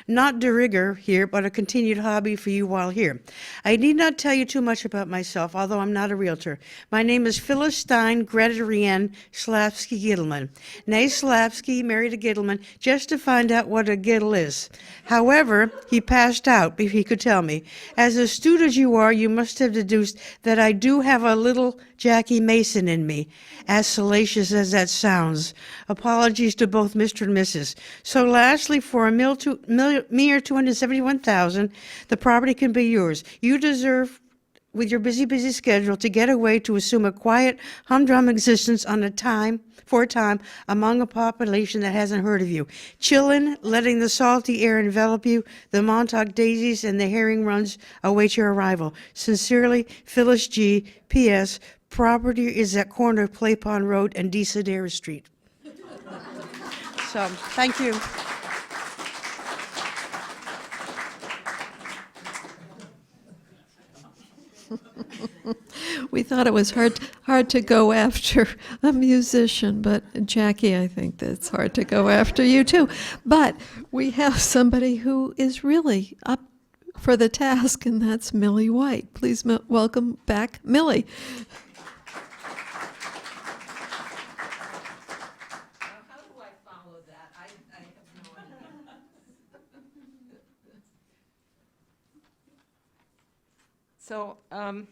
Not de rigueur here, but a continued hobby for you while here. I need not tell you too much about myself, although I'm not a realtor. My name is Phyllis Stein Gretarian Slavsky Gittleman. Nay Slavsky married a Gittleman just to find out what a Gittle is. However, he passed out if he could tell me. As astute as you are, you must have deduced that I do have a little Jackie Mason in me, as salacious as that sounds. Apologies to both Mr. and Mrs. So lastly, for a mere $271,000, the property can be yours. You deserve, with your busy schedule, to get away to assume a quiet, humdrum existence for a time among a population that hasn't heard of you. Chillin', letting the salty air envelop you, the Montauk daisies and the herring runs await your arrival. Sincerely, Phyllis G. P.S. Property is at corner of Clay Pond Road and Desidera Street. So, thank you. We thought it was hard to go after a musician, but Jackie, I think that's hard to go after you too. But we have somebody who is really up for the task, and that's Millie White. Please welcome back Millie. So I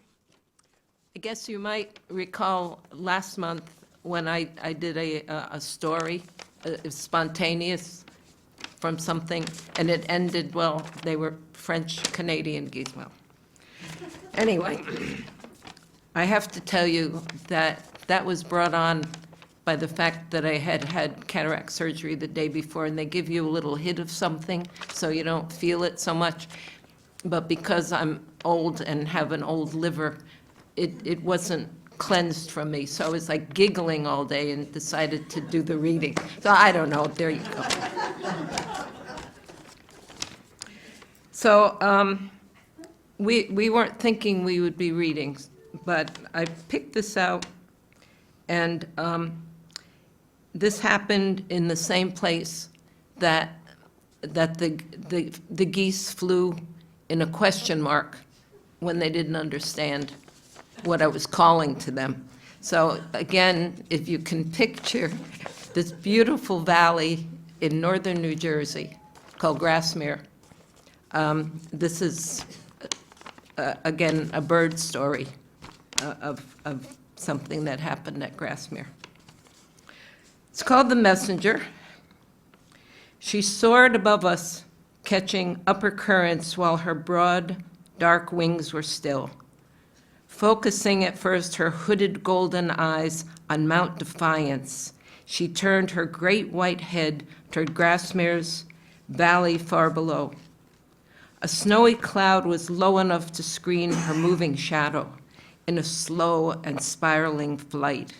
guess you might recall last month when I did a story, spontaneous from something, and it ended, well, they were French-Canadian geese. Well, anyway, I have to tell you that that was brought on by the fact that I had had cataract surgery the day before, and they give you a little hit of something so you don't feel it so much. But because I'm old and have an old liver, it wasn't cleansed from me. So I was like giggling all day and decided to do the reading. So I don't know, there you go. So we weren't thinking we would be reading, but I picked this out, and this happened in the same place that the geese flew in a question mark when they didn't understand what I was calling to them. So again, if you can picture this beautiful valley in northern New Jersey called Grassmere, this is, again, a bird story of something that happened at Grassmere. It's called The Messenger. She soared above us, catching upper currents while her broad, dark wings were still. Focusing at first her hooded golden eyes on Mount Defiance, she turned her great white head toward Grassmere's valley far below. A snowy cloud was low enough to screen her moving shadow in a slow and spiraling flight.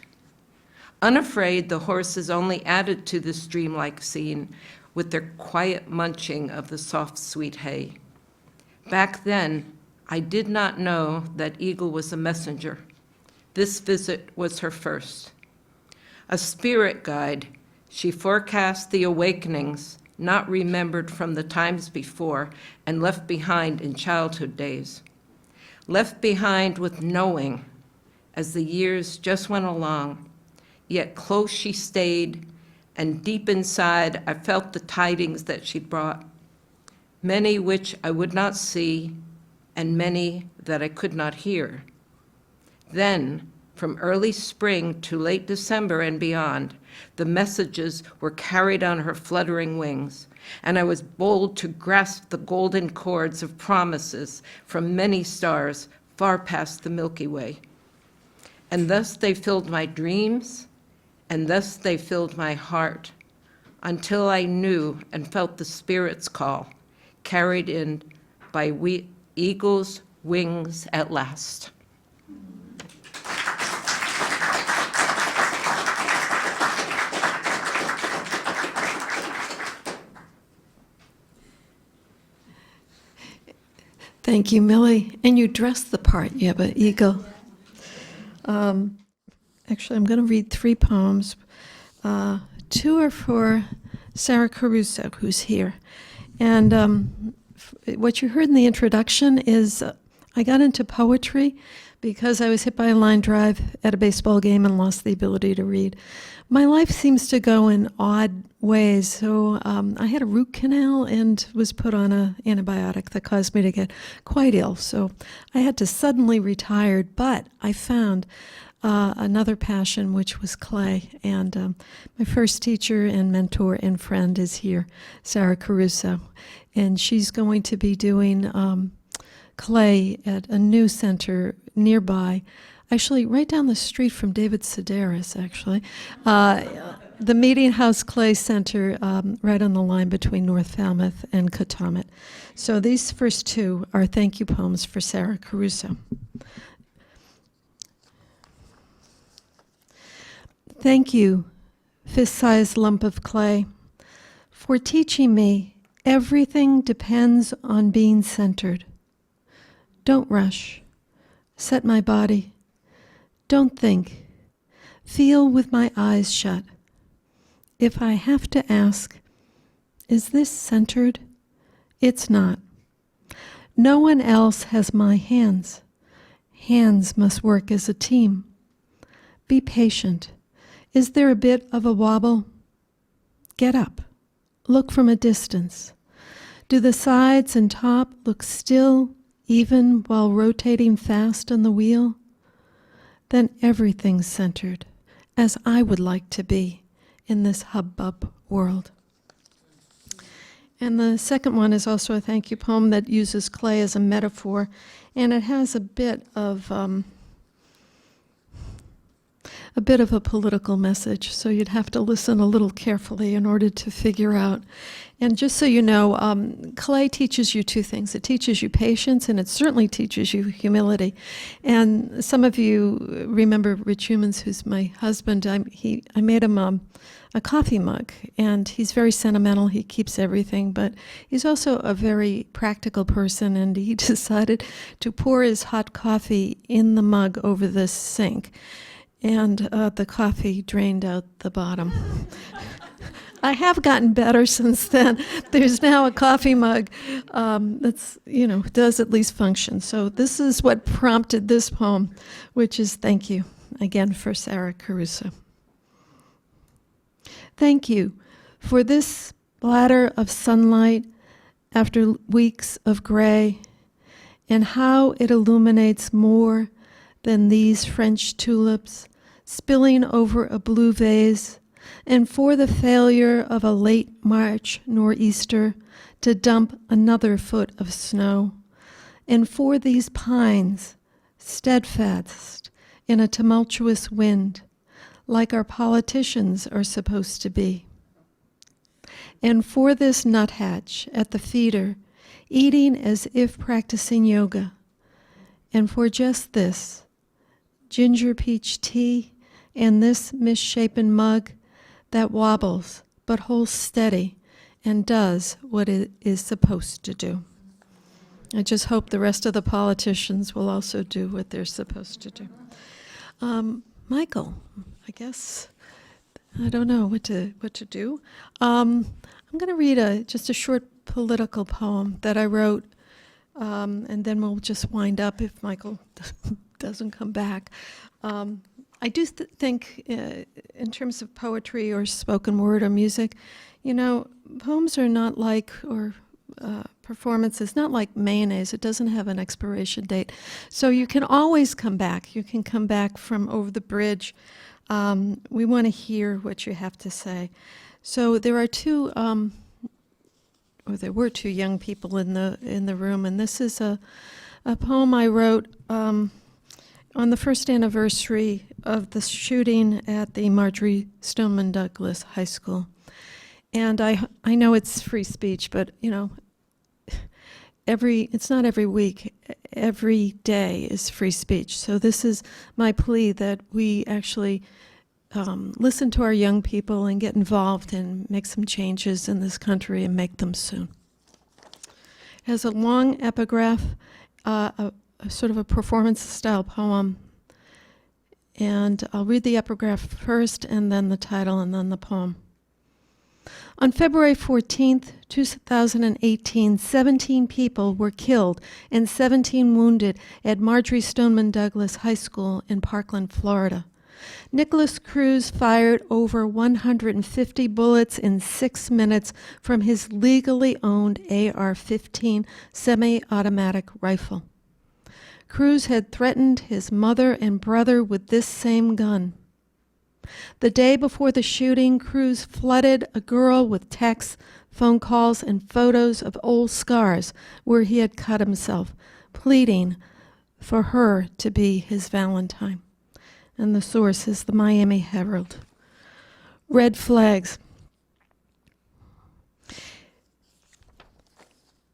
Unafraid, the horses only added to this dreamlike scene with their quiet munching of the soft, sweet hay. Back then, I did not know that Eagle was a messenger. This visit was her first. A spirit guide, she forecast the awakenings not remembered from the times before and left behind in childhood days. Left behind with knowing as the years just went along, yet close she stayed, and deep inside I felt the tidings that she brought, many which I would not see, and many that I could not hear. Then, from early spring to late December and beyond, the messages were carried on her fluttering wings, and I was bold to grasp the golden cords of promises from many stars far past the Milky Way. And thus they filled my dreams, and thus they filled my heart, until I knew and felt the Spirit's call, carried in by eagle's wings at last. Thank you, Millie. And you dressed the part. You have an eagle. Actually, I'm going to read 3 poems. 2 are for Sara Caruso, who's here. And what you heard in the introduction is I got into poetry because I was hit by a line drive at a baseball game and lost the ability to read. My life seems to go in odd ways. So I had a root canal and was put on an antibiotic that caused me to get quite ill. So I had to suddenly retire, but I found another passion, which was clay. And my first teacher and mentor and friend is here, Sara Caruso. And she's going to be doing clay at a new center nearby, actually right down the street from David Sedaris, actually. The Meeting House Clay Center, right on the line between North Falmouth and Katomet. So these first 2 are thank you poems for Sara Caruso. Thank you, fist-sized lump of clay, for teaching me everything depends on being centered. Don't rush. Set my body. Don't think. Feel with my eyes shut. If I have to ask, is this centered? It's not. No one else has my hands. Hands must work as a team. Be patient. Is there a bit of a wobble? Get up. Look from a distance. Do the sides and top look still, even while rotating fast on the wheel? Then everything's centered, as I would like to be in this hubbub world. And the second one is also a thank you poem that uses clay as a metaphor, and it has a bit of a political message, so you'd have to listen a little carefully in order to figure out. And just so you know, clay teaches you 2 things. It teaches you patience, and it certainly teaches you humility. And some of you remember Rich Humans, who's my husband. I made him a coffee mug, and he's very sentimental. He keeps everything, but he's also a very practical person, and he decided to pour his hot coffee in the mug over the sink. And the coffee drained out the bottom. I have gotten better since then. There's now a coffee mug that's, does at least function. So this is what prompted this poem, which is thank you, again, for Sara Caruso. Thank you for this bladder of sunlight after weeks of gray, and how it illuminates more than these French tulips spilling over a blue vase, and for the failure of a late March nor'easter to dump another foot of snow, and for these pines steadfast in a tumultuous wind, like our politicians are supposed to be, and for this nuthatch at the feeder, eating as if practicing yoga, and for just this, ginger peach tea and this misshapen mug that wobbles but holds steady and does what it is supposed to do. I just hope the rest of the politicians will also do what they're supposed to do. Michael, I guess I don't know what to do. I'm going to read just a short political poem that I wrote, and then we'll just wind up if Michael doesn't come back. I do think in terms of poetry or spoken word or music, poems are not like, or performances, not like mayonnaise. It doesn't have an expiration date. So you can always come back. You can come back from over the bridge. We want to hear what you have to say. So there are there were 2 young people in the room, and this is a poem I wrote on the first anniversary of the shooting at the Marjorie Stoneman Douglas High School. And I know it's free speech, but it's not every week, every day is free speech. So this is my plea that we actually listen to our young people and get involved and make some changes in this country and make them soon. has a long epigraph, a sort of a performance-style poem. And I'll read the epigraph first, and then the title, and then the poem. On February 14th, 2018, 17 people were killed and 17 wounded at Marjorie Stoneman Douglas High School in Parkland, Florida. Nicholas Cruz fired over 150 bullets in 6 minutes from his legally owned AR-15 semi-automatic rifle. Cruz had threatened his mother and brother with this same gun. The day before the shooting, Cruz flooded a girl with texts, phone calls, and photos of old scars where he had cut himself, pleading for her to be his Valentine. And the source is the Miami Herald. Red flags.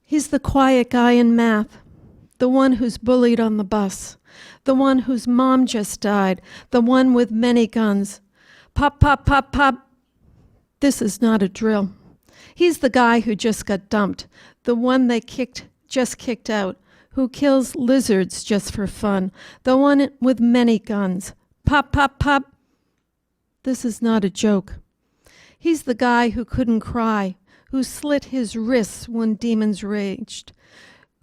He's the quiet guy in math, the one who's bullied on the bus, the one whose mom just died, the one with many guns. Pop, pop, pop, pop. This is not a drill. He's the guy who just got dumped, the one they just kicked out, who kills lizards just for fun, the one with many guns. Pop, pop, pop. This is not a joke. He's the guy who couldn't cry, who slit his wrists when demons raged,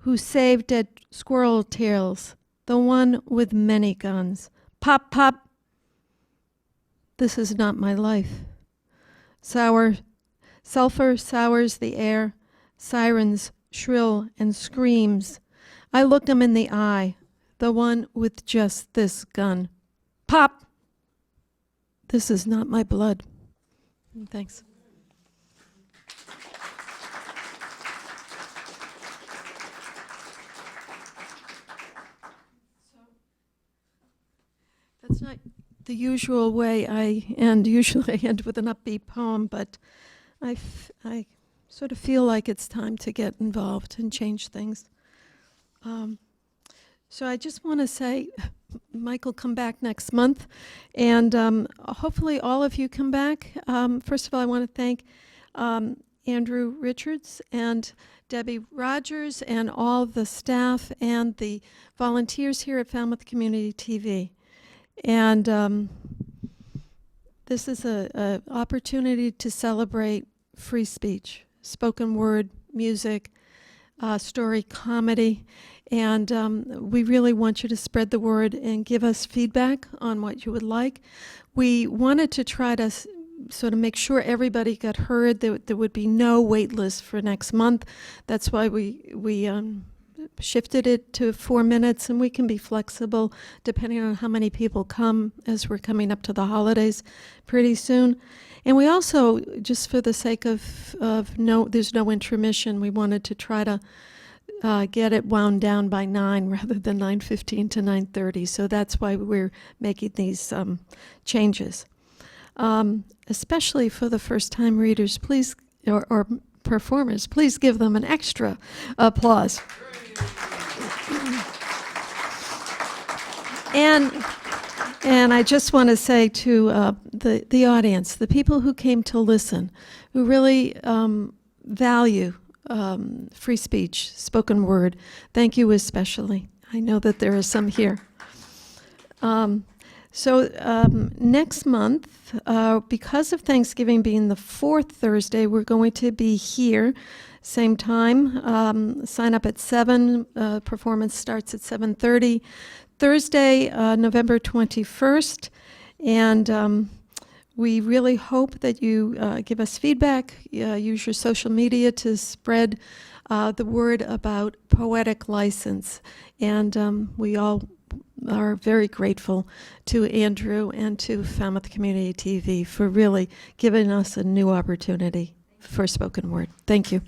who saved dead squirrel tails, the one with many guns. Pop, pop. This is not my life. Sulfur sours the air, sirens shrill and screams. I looked him in the eye, the one with just this gun. Pop! This is not my blood. Thanks. That's not the usual way I end. Usually I end with an upbeat poem, but I sort of feel like it's time to get involved and change things. So I just want to say, Mike will come back next month, and hopefully all of you come back. First of all, I want to thank Andrew Richards and Debbie Rogers and all the staff and the volunteers here at Falmouth Community TV. And this is an opportunity to celebrate free speech, spoken word, music, story, comedy. And we really want you to spread the word and give us feedback on what you would like. We wanted to try to sort of make sure everybody got heard. There would be no wait list for next month. That's why we shifted it to 4 minutes, and we can be flexible depending on how many people come as we're coming up to the holidays pretty soon. And we also, just for the sake of there's no intermission, we wanted to try to get it wound down by 9 rather than 9:15 to 9:30. So that's why we're making these changes. Especially for the first-time readers, please, or performers, please give them an extra applause. And I just want to say to the audience, the people who came to listen, who really value free speech, spoken word, thank you especially. I know that there are some here. Next month, because of Thanksgiving being the fourth Thursday, we're going to be here, same time. Sign up at 7. Performance starts at 7:30. Thursday, November 21st. And we really hope that you give us feedback, use your social media to spread the word about Poetic License. And we all are very grateful to Andrew and to Falmouth Community TV for really giving us a new opportunity for spoken word. Thank you.